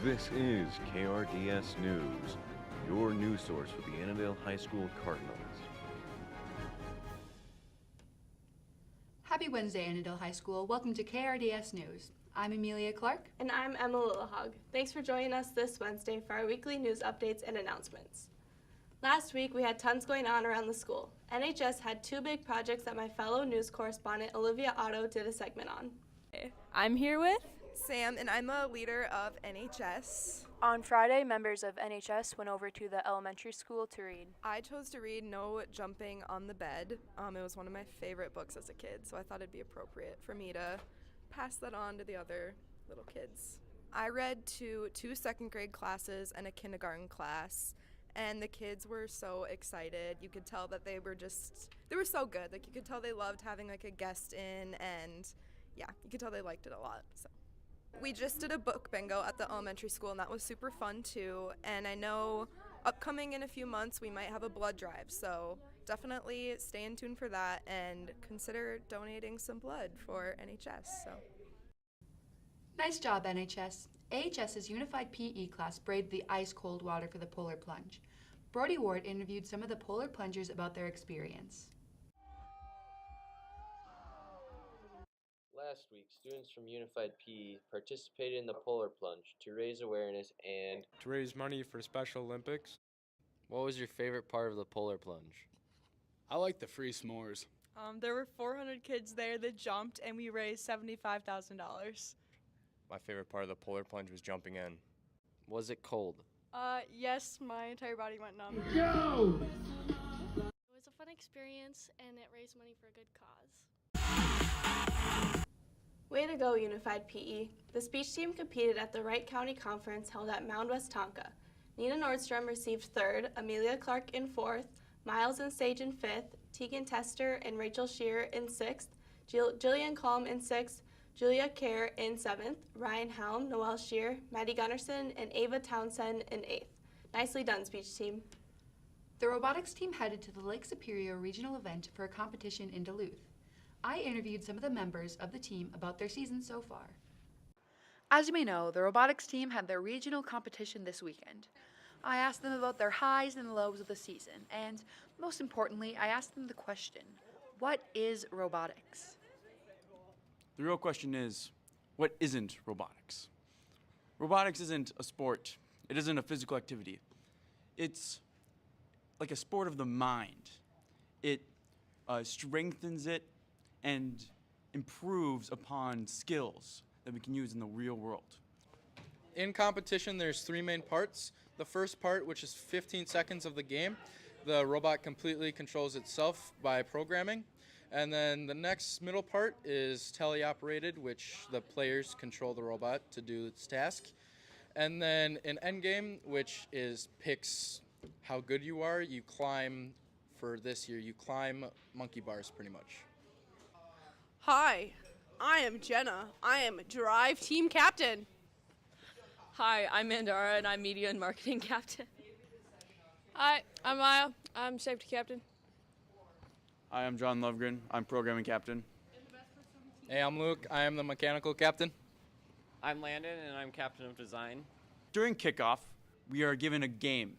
This is KRDS News, your news source for the Annandale High School Cardinals. Happy Wednesday, Annandale High School. Welcome to KRDS News. I'm Amelia Clark. And I'm Emma Lillehog. Thanks for joining us this Wednesday for our weekly news updates and announcements. Last week, we had tons going on around the school. NHS had two big projects that my fellow news correspondent Olivia Otto did a segment on. I'm here with Sam, and I'm a leader of NHS. On Friday, members of NHS went over to the elementary school to read. I chose to read No Jumping on the Bed. It was one of my favorite books as a kid, so I thought it'd be appropriate for me to pass that on to the other little kids. I read to two second grade classes and a kindergarten class, and the kids were so excited. You could tell that they were so good. Like, you could tell they loved having like a guest in, and yeah, you could tell they liked it a lot. So we just did a book bingo at the elementary school, and that was super fun too. And I know upcoming in a few months we might have a blood drive, so definitely stay in tune for that and consider donating some blood for NHS. So Nice job, NHS. AHS's Unified PE class braved the ice-cold water for the polar plunge. Brody Ward interviewed some of the polar plungers about their experience. Last week, students from Unified PE participated in the polar plunge to raise awareness and to raise money for Special Olympics. What was your favorite part of the polar plunge? I like the free s'mores. There were 400 kids there that jumped, and we raised $75,000. My favorite part of the polar plunge was jumping in. Was it cold? Yes, my entire body went numb. Go! It was a fun experience, and it raised money for a good cause. Way to go, Unified PE. The speech team competed at the Wright County Conference held at Mound West Tonka. Nina Nordstrom received third, Amelia Clark in fourth, Miles and Sage in fifth, Tegan Tester and Rachel Shear in sixth, Jillian Kalm in sixth, Julia Kerr in seventh, Ryan Helm, Noelle Shear, Maddie Gunnarsson, and Ava Townsend in eighth. Nicely done, speech team. The robotics team headed to the Lake Superior regional event for a competition in Duluth. I interviewed some of the members of the team about their season so far. As you may know, the robotics team had their regional competition this weekend. I asked them about their highs and lows of the season, and most importantly, I asked them the question, what is robotics? The real question is, what isn't robotics? Robotics isn't a sport. It isn't a physical activity. It's like a sport of the mind. It strengthens it and improves upon skills that we can use in the real world. In competition, there's three main parts. The first part, which is 15 seconds of the game, the robot completely controls itself by programming. And then the next middle part is teleoperated, which the players control the robot to do its task. And then an end game, which picks how good you are. You climb, for this year, you climb monkey bars pretty much. Hi, I am Jenna. I am Drive Team Captain. Hi, I'm Mandara, and I'm Media and Marketing Captain. Hi, I'm Maya. I'm Safety Captain. Hi, I'm John Lovegren. I'm Programming Captain. Hey, I'm Luke. I am the Mechanical Captain. I'm Landon, and I'm Captain of Design. During kickoff, we are given a game,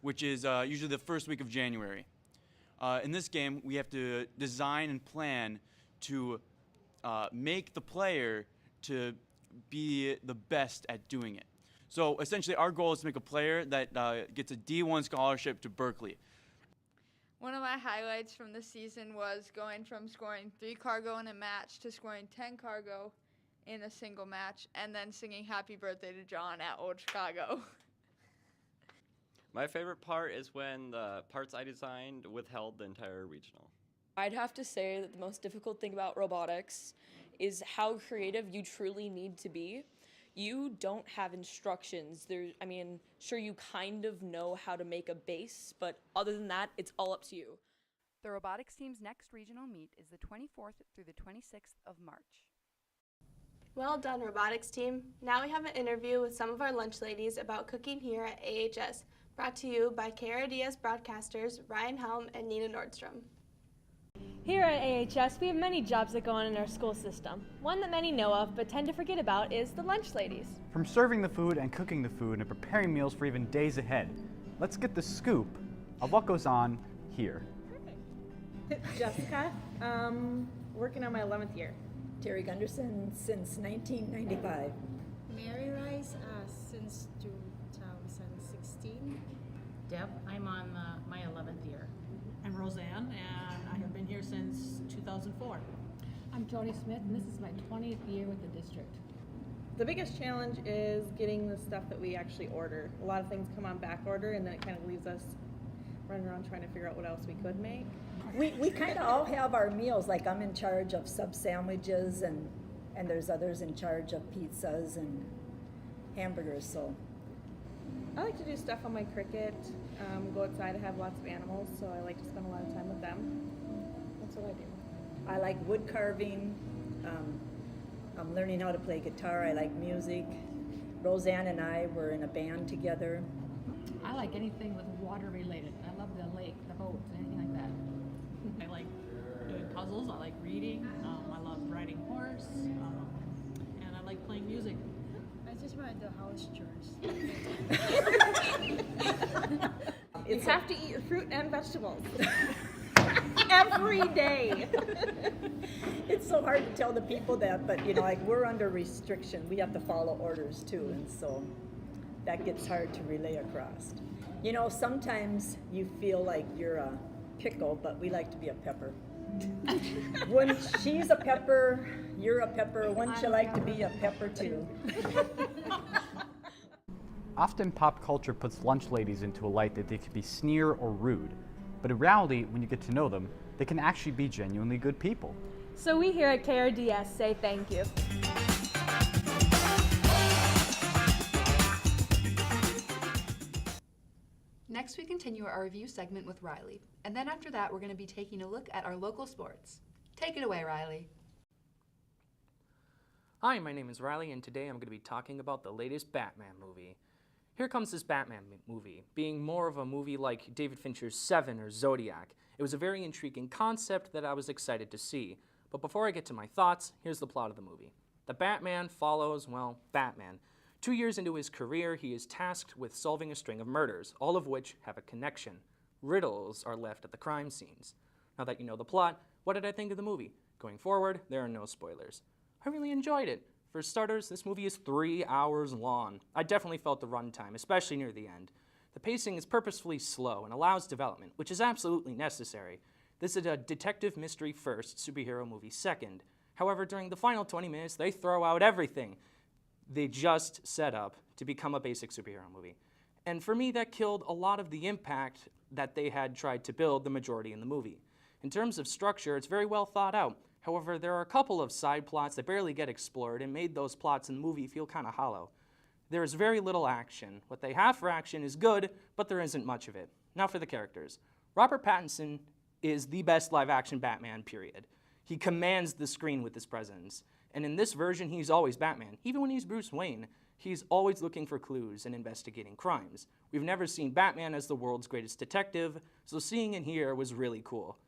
which is usually the first week of January. In this game, we have to design and plan to make the player to be the best at doing it. So essentially, our goal is to make a player that gets a D1 scholarship to Berkeley. One of my highlights from the season was going from scoring 3 cargo in a match to scoring 10 cargo in a single match, and then singing Happy Birthday to John at Old Chicago. My favorite part is when the parts I designed withheld the entire regional. I'd have to say that the most difficult thing about robotics is how creative you truly need to be. You don't have instructions. Sure, you kind of know how to make a base, but other than that, it's all up to you. The robotics team's next regional meet is the 24th through the 26th of March. Well done, robotics team. Now we have an interview with some of our lunch ladies about cooking here at AHS, brought to you by KRDS broadcasters Ryan Helm and Nina Nordstrom. Here at AHS, we have many jobs that go on in our school system. One that many know of but tend to forget about is the lunch ladies. From serving the food and cooking the food and preparing meals for even days ahead, let's get the scoop of what goes on here. Jessica, working on my 11th year. Terry Gunderson since 1995. Mary Rice since 2016. Deb, I'm on my 11th year. I'm Roseanne, and I have been here since 2004. I'm Jody Smith, and this is my 20th year with the district. The biggest challenge is getting the stuff that we actually order. A lot of things come on back order, and then it kind of leaves us running around trying to figure out what else we could make. We kind of all have our meals, like I'm in charge of sub sandwiches, and there's others in charge of pizzas and hamburgers, so. I like to do stuff on my cricket, go outside. I have lots of animals, so I like to spend a lot of time with them. That's what I do. I like wood carving. I'm learning how to play guitar. I like music. Roseanne and I were in a band together. I like anything with water related. I love the lake, the boats, anything like that. I like doing puzzles, I like reading, I love riding horse, and I like playing music. I just want to do house chores. You have to eat your fruit and vegetables. Every day. It's so hard to tell the people that, but you know, like we're under restriction. We have to follow orders too, and so that gets hard to relay across. You know, sometimes you feel like you're a pickle, but we like to be a pepper. When she's a pepper, you're a pepper. Wouldn't you like to be a pepper too? Often pop culture puts lunch ladies into a light that they could be sneer or rude, but in reality, when you get to know them, they can actually be genuinely good people. So we here at KRDS say thank you. Next, we continue our review segment with Riley, and then after that, we're going to be taking a look at our local sports. Take it away, Riley. Hi, my name is Riley, and today I'm going to be talking about the latest Batman movie. Here comes this Batman movie, being more of a movie like David Fincher's Seven or Zodiac. It was a very intriguing concept that I was excited to see. But before I get to my thoughts, here's the plot of the movie. The Batman follows, well, Batman. 2 years into his career, he is tasked with solving a string of murders, all of which have a connection. Riddles are left at the crime scenes. Now that you know the plot, what did I think of the movie? Going forward, there are no spoilers. I really enjoyed it. For starters, this movie is 3 hours long. I definitely felt the runtime, especially near the end. The pacing is purposefully slow and allows development, which is absolutely necessary. This is a detective mystery first, superhero movie second. However, during the final 20 minutes, they throw out everything they just set up to become a basic superhero movie. And for me, that killed a lot of the impact that they had tried to build the majority in the movie. In terms of structure, it's very well thought out. However, there are a couple of side plots that barely get explored and made those plots in the movie feel kind of hollow. There is very little action. What they have for action is good, but there isn't much of it. Now for the characters. Robert Pattinson is the best live-action Batman, period. He commands the screen with his presence. And in this version, he's always Batman. Even when he's Bruce Wayne, he's always looking for clues and investigating crimes. We've never seen Batman as the world's greatest detective, so seeing it here was really cool.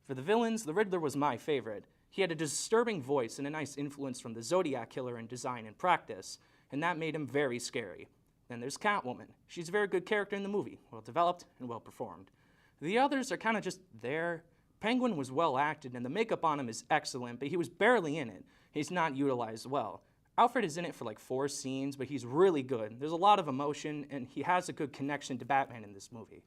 For the villains, the Riddler was my favorite. He had a disturbing voice and a nice influence from the Zodiac Killer in design and practice, and that made him very scary. Then there's Catwoman. She's a very good character in the movie, well developed and well performed. The others are kind of just there. Penguin was well acted and the makeup on him is excellent, but he was barely in it. He's not utilized well. Alfred is in it for like 4 scenes, but he's really good. There's a lot of emotion and he has a good connection to Batman in this movie.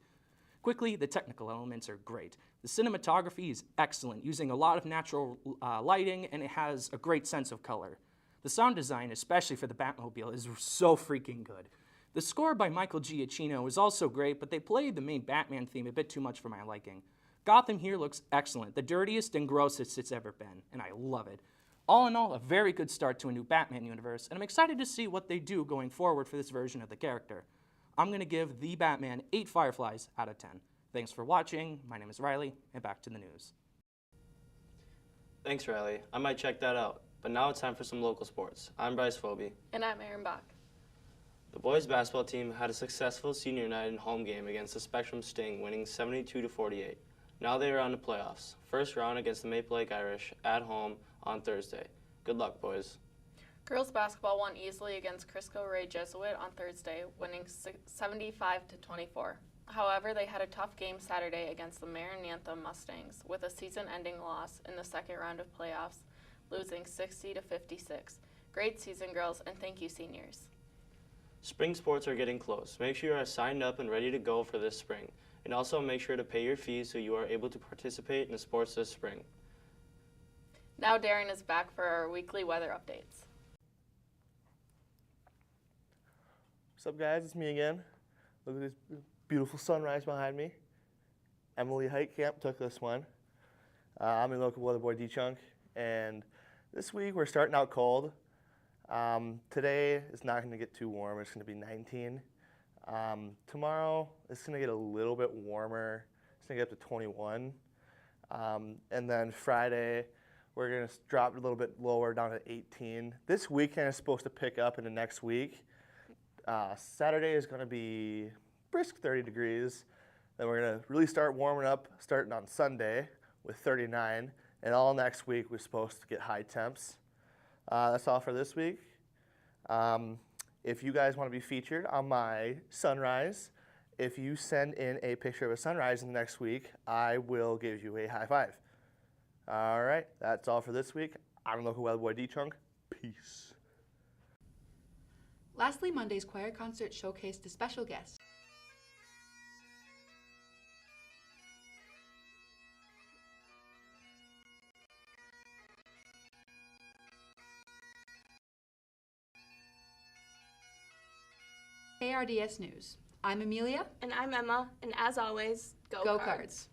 Quickly, the technical elements are great. The cinematography is excellent, using a lot of natural lighting, and it has a great sense of color. The sound design, especially for the Batmobile, is so freaking good. The score by Michael Giacchino is also great, but they played the main Batman theme a bit too much for my liking. Gotham here looks excellent, the dirtiest and grossest it's ever been, and I love it. All in all, a very good start to a new Batman universe, and I'm excited to see what they do going forward for this version of the character. I'm going to give The Batman 8 Fireflies out of 10. Thanks for watching. My name is Riley, and back to the news. Thanks, Riley. I might check that out. But now it's time for some local sports. I'm Bryce Phobie. And I'm Aaron Bach. The boys basketball team had a successful senior night and home game against the Spectrum Sting, winning 72-48. Now they are on the playoffs. First round against the Maple Lake Irish at home on Thursday. Good luck, boys. Girls basketball won easily against Crisco Ray Jesuit on Thursday, winning 75-24. However, they had a tough game Saturday against the Maranatha Mustangs with a season-ending loss in the second round of playoffs, losing 60-56. Great season, girls, and thank you, seniors. Spring sports are getting close. Make sure you are signed up and ready to go for this spring. And also make sure to pay your fees so you are able to participate in the sports this spring. Now DARRIN is back for our weekly weather updates. What's up, guys? It's me again. Look at this beautiful sunrise behind me. Emily Heitkamp took this one. I'm your local weather boy D-Chunk, and this week we're starting out cold. Today it's not going to get too warm. It's going to be 19. Tomorrow it's going to get a little bit warmer. It's going to get up to 21. And then Friday we're going to drop a little bit lower down to 18. This weekend is supposed to pick up in the next week. Saturday is going to be brisk 30 degrees. Then we're going to really start warming up starting on Sunday with 39. And all next week we're supposed to get high temps. That's all for this week. If you guys want to be featured on my sunrise, if you send in a picture of a sunrise in the next week, I will give you a high five. All right, that's all for this week. I'm local weather boy D-Chunk. Peace. Lastly, Monday's choir concert showcased a special guest. KRDS News. I'm Amelia. And I'm Emma. And as always, Go Cards.